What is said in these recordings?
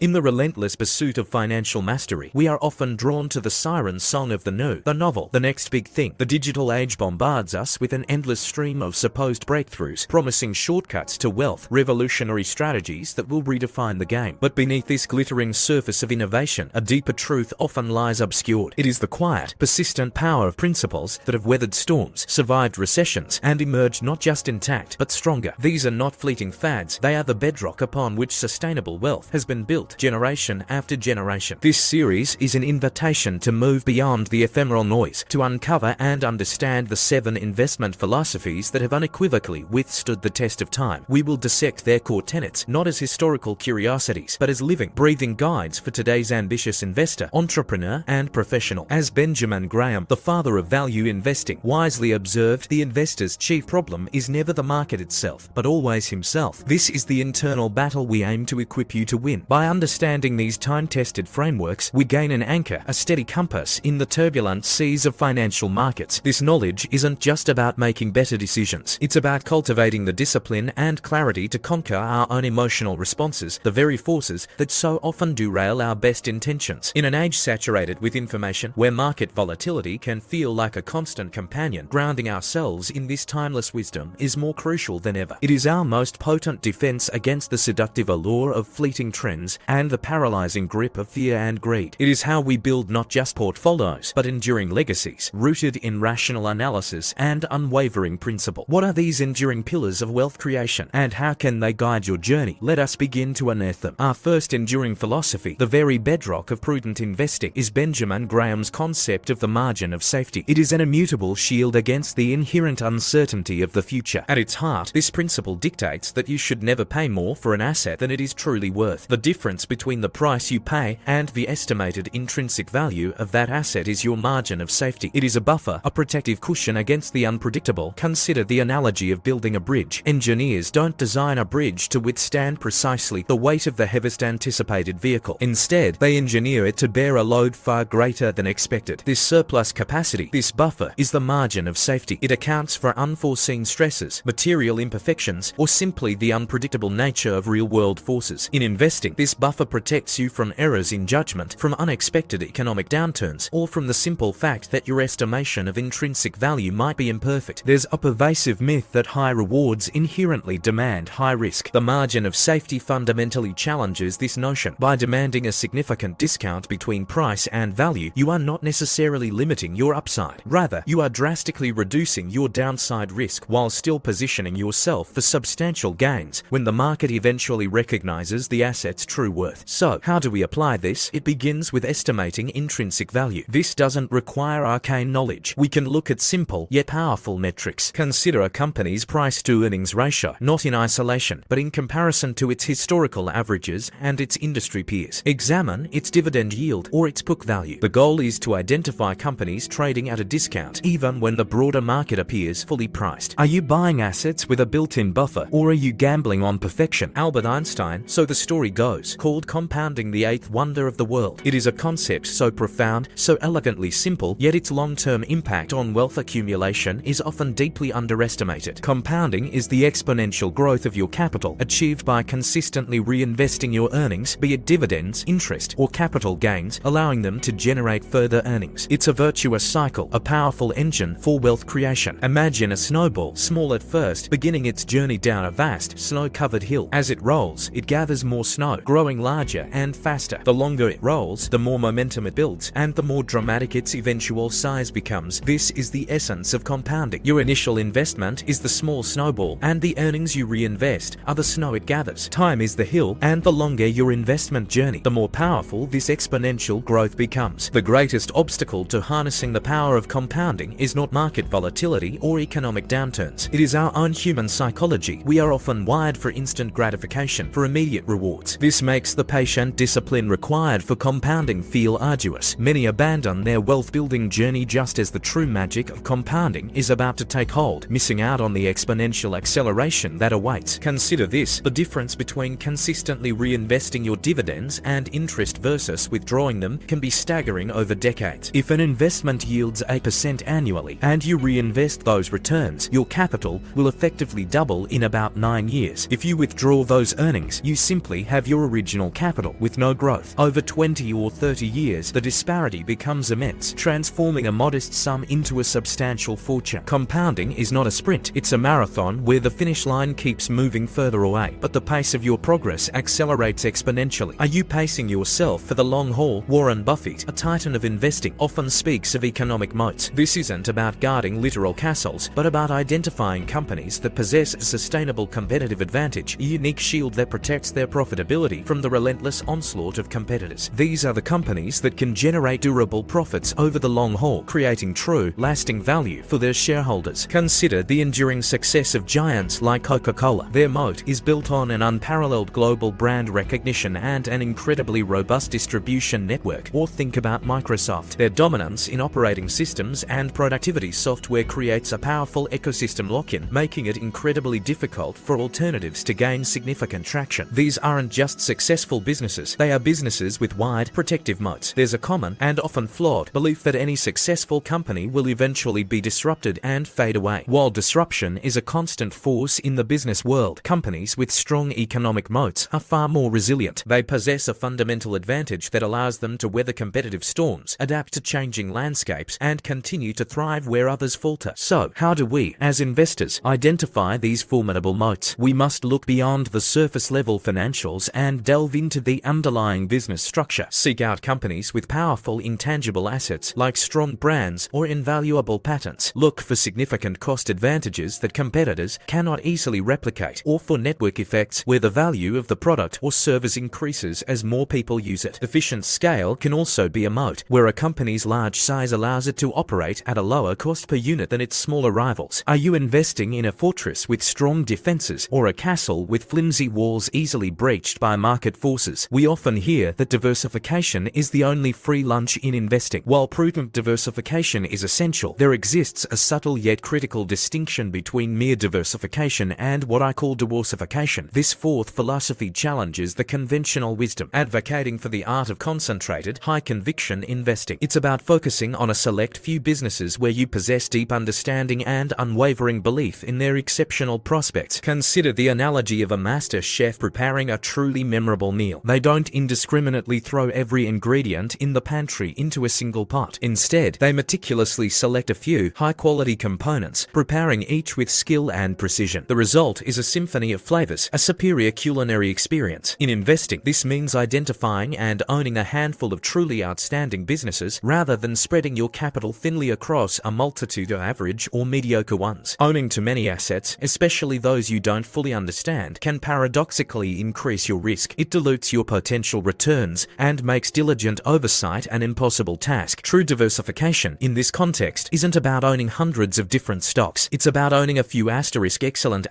In the relentless pursuit of financial mastery, we are often drawn to the siren song of the novel, the next big thing. The digital age bombards us with an endless stream of supposed breakthroughs, promising shortcuts to wealth, revolutionary strategies that will redefine the game. But beneath this glittering surface of innovation, a deeper truth often lies obscured. It is the quiet, persistent power of principles that have weathered storms, survived recessions, and emerged not just intact, but stronger. These are not fleeting fads, they are the bedrock upon which sustainable wealth has been built generation after generation. This series is an invitation to move beyond the ephemeral noise, to uncover and understand the 7 investment philosophies that have unequivocally withstood the test of time. We will dissect their core tenets, not as historical curiosities, but as living, breathing guides for today's ambitious investor, entrepreneur, and professional. As Benjamin Graham, the father of value investing, wisely observed, the investor's chief problem is never the market itself, but always himself. This is the internal battle we aim to equip you to win. By understanding these time-tested frameworks, we gain an anchor, a steady compass in the turbulent seas of financial markets. This knowledge isn't just about making better decisions. It's about cultivating the discipline and clarity to conquer our own emotional responses, the very forces that so often derail our best intentions. In an age saturated with information, where market volatility can feel like a constant companion, grounding ourselves in this timeless wisdom is more crucial than ever. It is our most potent defense against the seductive allure of fleeting trends and the paralyzing grip of fear and greed. It is how we build not just portfolios, but enduring legacies, rooted in rational analysis and unwavering principle. What are these enduring pillars of wealth creation, and how can they guide your journey? Let us begin to unearth them. Our first enduring philosophy, the very bedrock of prudent investing, is Benjamin Graham's concept of the margin of safety. It is an immutable shield against the inherent uncertainty of the future. At its heart, this principle dictates that you should never pay more for an asset than it is truly worth. The difference between the price you pay and the estimated intrinsic value of that asset is your margin of safety. It is a buffer, a protective cushion against the unpredictable. Consider the analogy of building a bridge. Engineers don't design a bridge to withstand precisely the weight of the heaviest anticipated vehicle. Instead, they engineer it to bear a load far greater than expected. This surplus capacity, this buffer, is the margin of safety. It accounts for unforeseen stresses, material imperfections, or simply the unpredictable nature of real-world forces. In investing, this buffer protects you from errors in judgment, from unexpected economic downturns, or from the simple fact that your estimation of intrinsic value might be imperfect. There's a pervasive myth that high rewards inherently demand high risk. The margin of safety fundamentally challenges this notion. By demanding a significant discount between price and value, you are not necessarily limiting your upside. Rather, you are drastically reducing your downside risk while still positioning yourself for substantial gains when the market eventually recognizes the asset's true worth. So, how do we apply this? It begins with estimating intrinsic value. This doesn't require arcane knowledge. We can look at simple yet powerful metrics. Consider a company's price-to-earnings ratio, not in isolation, but in comparison to its historical averages and its industry peers. Examine its dividend yield or its book value. The goal is to identify companies trading at a discount, even when the broader market appears fully priced. Are you buying assets with a built-in buffer, or are you gambling on perfection? Albert Einstein, so the story goes, called compounding the 8th wonder of the world. It is a concept so profound, so elegantly simple, yet its long-term impact on wealth accumulation is often deeply underestimated. Compounding is the exponential growth of your capital, achieved by consistently reinvesting your earnings, be it dividends, interest, or capital gains, allowing them to generate further earnings. It's a virtuous cycle, a powerful engine for wealth creation. Imagine a snowball, small at first, beginning its journey down a vast, snow-covered hill. As it rolls, it gathers more snow, growing larger and faster. The longer it rolls, the more momentum it builds, and the more dramatic its eventual size becomes. This is the essence of compounding. Your initial investment is the small snowball, and the earnings you reinvest are the snow it gathers. Time is the hill, and the longer your investment journey, the more powerful this exponential growth becomes. The greatest obstacle to harnessing the power of compounding is not market volatility or economic downturns. It is our own human psychology. We are often wired for instant gratification, for immediate rewards. This makes the patient discipline required for compounding feel arduous. Many abandon their wealth-building journey just as the true magic of compounding is about to take hold, missing out on the exponential acceleration that awaits. Consider this: the difference between consistently reinvesting your dividends and interest versus withdrawing them can be staggering over decades. If an investment yields 8% annually and you reinvest those returns, your capital will effectively double in about 9 years. If you withdraw those earnings, you simply have your original original capital with no growth. Over 20 or 30 years, the disparity becomes immense, transforming a modest sum into a substantial fortune. Compounding is not a sprint, it's a marathon where the finish line keeps moving further away, but the pace of your progress accelerates exponentially. Are you pacing yourself for the long haul? Warren Buffett, a titan of investing, often speaks of economic moats. This isn't about guarding literal castles, but about identifying companies that possess a sustainable competitive advantage, a unique shield that protects their profitability from the relentless onslaught of competitors. These are the companies that can generate durable profits over the long haul, creating true, lasting value for their shareholders. Consider the enduring success of giants like Coca-Cola. Their moat is built on an unparalleled global brand recognition and an incredibly robust distribution network. Or think about Microsoft. Their dominance in operating systems and productivity software creates a powerful ecosystem lock-in, making it incredibly difficult for alternatives to gain significant traction. These aren't just successful businesses, they are businesses with wide, protective moats. There's a common, and often flawed, belief that any successful company will eventually be disrupted and fade away. While disruption is a constant force in the business world, companies with strong economic moats are far more resilient. They possess a fundamental advantage that allows them to weather competitive storms, adapt to changing landscapes, and continue to thrive where others falter. So, how do we, as investors, identify these formidable moats? We must look beyond the surface-level financials and delve into the underlying business structure. Seek out companies with powerful intangible assets like strong brands or invaluable patents. Look for significant cost advantages that competitors cannot easily replicate, or for network effects where the value of the product or service increases as more people use it. Efficient scale can also be a moat, where a company's large size allows it to operate at a lower cost per unit than its smaller rivals. Are you investing in a fortress with strong defenses or a castle with flimsy walls easily breached by market forces? We often hear that diversification is the only free lunch in investing. While prudent diversification is essential, there exists a subtle yet critical distinction between mere diversification and what I call diworsification. This fourth philosophy challenges the conventional wisdom, advocating for the art of concentrated, high-conviction investing. It's about focusing on a select few businesses where you possess deep understanding and unwavering belief in their exceptional prospects. Consider the analogy of a master chef preparing a truly memorable meal. They don't indiscriminately throw every ingredient in the pantry into a single pot. Instead, they meticulously select a few high-quality components, preparing each with skill and precision. The result is a symphony of flavors, a superior culinary experience. In investing, this means identifying and owning a handful of truly outstanding businesses rather than spreading your capital thinly across a multitude of average or mediocre ones. Owning too many assets, especially those you don't fully understand, can paradoxically increase your risk. It dilutes your potential returns and makes diligent oversight an impossible task. True diversification, in this context, isn't about owning hundreds of different stocks. It's about owning a few excellent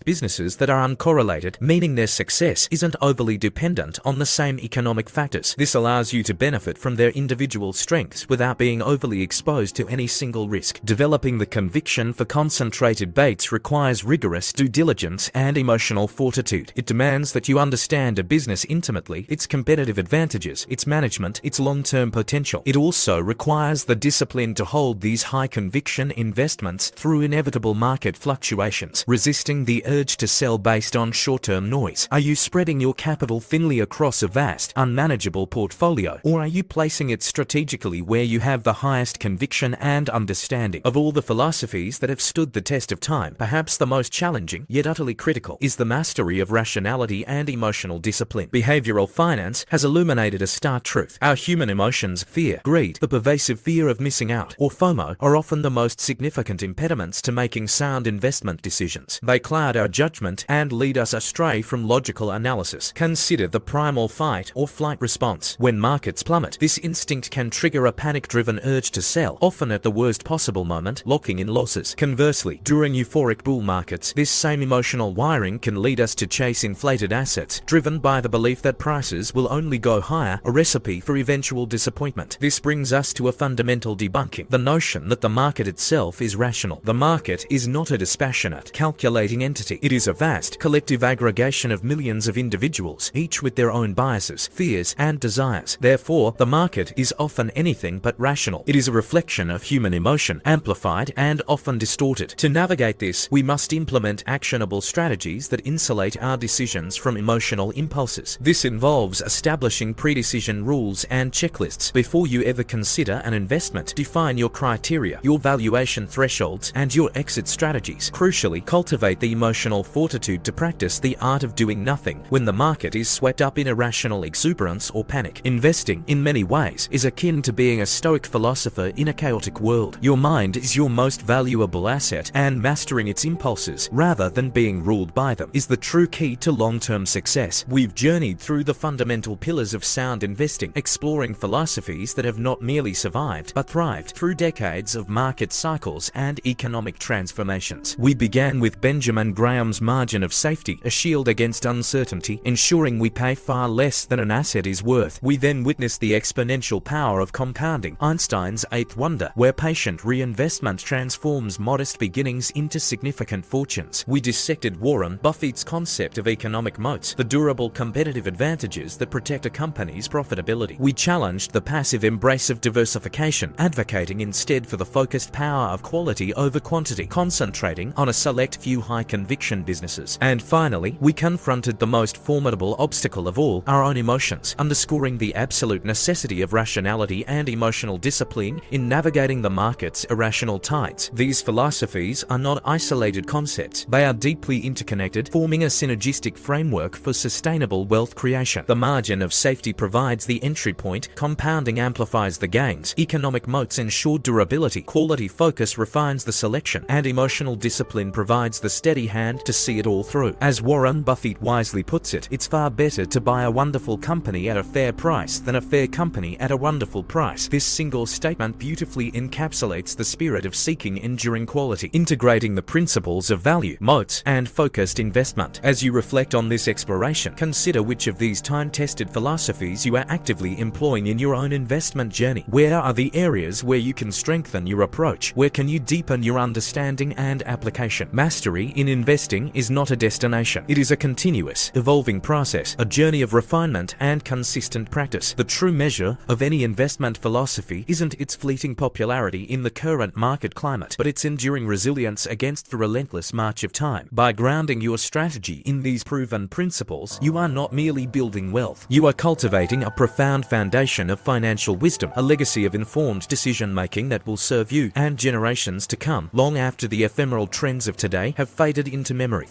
businesses that are uncorrelated, meaning their success isn't overly dependent on the same economic factors. This allows you to benefit from their individual strengths without being overly exposed to any single risk. Developing the conviction for concentrated bets requires rigorous due diligence and emotional fortitude. It demands that you understand a business intimately, its competitive advantages, its management, its long-term potential. It also requires the discipline to hold these high-conviction investments through inevitable market fluctuations, resisting the urge to sell based on short-term noise. Are you spreading your capital thinly across a vast, unmanageable portfolio, or are you placing it strategically where you have the highest conviction and understanding? Of all the philosophies that have stood the test of time, perhaps the most challenging, yet utterly critical, is the mastery of rationality and emotional discipline. Behavioral finance has illuminated a stark truth. Our human emotions, fear, greed, the pervasive fear of missing out, or FOMO, are often the most significant impediments to making sound investment decisions. They cloud our judgment and lead us astray from logical analysis. Consider the primal fight or flight response. When markets plummet, this instinct can trigger a panic-driven urge to sell, often at the worst possible moment, locking in losses. Conversely, during euphoric bull markets, this same emotional wiring can lead us to chase inflated assets, driven by the belief that prices will only go higher, a recipe for eventual disappointment. This brings us to a fundamental debunking: the notion that the market itself is rational. The market is not a dispassionate, calculating entity. It is a vast, collective aggregation of millions of individuals, each with their own biases, fears, and desires. Therefore, the market is often anything but rational. It is a reflection of human emotion, amplified and often distorted. To navigate this, we must implement actionable strategies that insulate our decisions from emotional impulses impulses. This involves establishing pre-decision rules and checklists before you ever consider an investment. Define your criteria, your valuation thresholds, and your exit strategies. Crucially, cultivate the emotional fortitude to practice the art of doing nothing when the market is swept up in irrational exuberance or panic. Investing, in many ways, is akin to being a stoic philosopher in a chaotic world. Your mind is your most valuable asset, and mastering its impulses, rather than being ruled by them, is the true key to long-term success. We've journeyed through the fundamental pillars of sound investing, exploring philosophies that have not merely survived, but thrived through decades of market cycles and economic transformations. We began with Benjamin Graham's margin of safety, a shield against uncertainty, ensuring we pay far less than an asset is worth. We then witnessed the exponential power of compounding, Einstein's eighth wonder, where patient reinvestment transforms modest beginnings into significant fortunes. We dissected Warren Buffett's concept of economic moats, the durable competitive advantages that protect a company's profitability. We challenged the passive embrace of diversification, advocating instead for the focused power of quality over quantity, concentrating on a select few high-conviction businesses. And finally, we confronted the most formidable obstacle of all, our own emotions, underscoring the absolute necessity of rationality and emotional discipline in navigating the market's irrational tides. These philosophies are not isolated concepts. They are deeply interconnected, forming a synergistic framework for sustainable wealth creation. The margin of safety provides the entry point, compounding amplifies the gains, economic moats ensure durability, quality focus refines the selection, and emotional discipline provides the steady hand to see it all through. As Warren Buffett wisely puts it, it's far better to buy a wonderful company at a fair price than a fair company at a wonderful price. This single statement beautifully encapsulates the spirit of seeking enduring quality, integrating the principles of value, moats, and focused investment. As you reflect on this exploration, consider which of these time-tested philosophies you are actively employing in your own investment journey. Where are the areas where you can strengthen your approach? Where can you deepen your understanding and application? Mastery in investing is not a destination. It is a continuous, evolving process, a journey of refinement and consistent practice. The true measure of any investment philosophy isn't its fleeting popularity in the current market climate, but its enduring resilience against the relentless march of time. By grounding your strategy in these proven principles, you are not merely building wealth. You are cultivating a profound foundation of financial wisdom, a legacy of informed decision-making that will serve you and generations to come, long after the ephemeral trends of today have faded into memory.